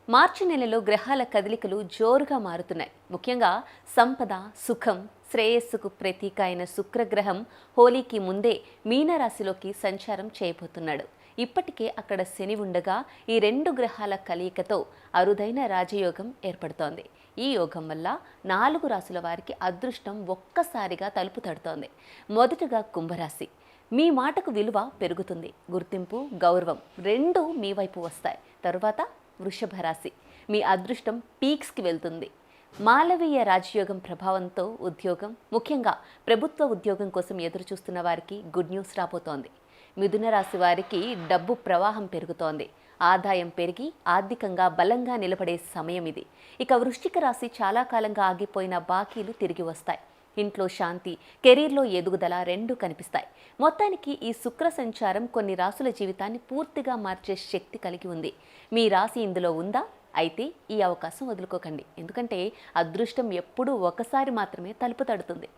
మార్చి నెలలో గ్రహాల కదలికలు జోరుగా మారుతున్నాయి. ముఖ్యంగా సంపద, సుఖం, శ్రేయస్సుకు ప్రతీక అయిన శుక్రగ్రహం హోలీకి ముందే మీనరాశిలోకి సంచారం చేయబోతున్నాడు. ఇప్పటికే అక్కడ శని ఉండగా ఈ రెండు గ్రహాల కలయికతో అరుదైన రాజయోగం ఏర్పడుతోంది. ఈ యోగం వల్ల 4 రాశుల వారికి అదృష్టం ఒక్కసారిగా తలుపు తడుతోంది. మొదటగా కుంభరాశి. మీ మాటకు విలువ పెరుగుతుంది. గుర్తింపు, గౌరవం రెండూ మీ వైపు వస్తాయి. తరువాత వృషభ రాశి. మీ అదృష్టం పీక్స్కి వెళ్తుంది. మాలవీయ రాజయోగం ప్రభావంతో ఉద్యోగం, ముఖ్యంగా ప్రభుత్వ ఉద్యోగం కోసం ఎదురు చూస్తున్న వారికి గుడ్ న్యూస్ రాబోతోంది. మిథున రాశి వారికి డబ్బు ప్రవాహం పెరుగుతోంది. ఆదాయం పెరిగి ఆర్థికంగా బలంగా నిలబడే సమయం ఇది. ఇక వృశ్చిక రాశి చాలా కాలంగా ఆగిపోయిన బాకీలు తిరిగి వస్తాయి. ఇంట్లో శాంతి, కెరీర్లో ఎదుగుదల రెండూ కనిపిస్తాయి. మొత్తానికి ఈ శుక్ర సంచారం కొన్ని రాశుల జీవితాన్ని పూర్తిగా మార్చే శక్తి కలిగి ఉంది. మీ రాశి ఇందులో ఉందా? అయితే ఈ అవకాశం వదులుకోకండి. ఎందుకంటే అదృష్టం ఎప్పుడూ ఒకసారి మాత్రమే తలుపు తడుతుంది.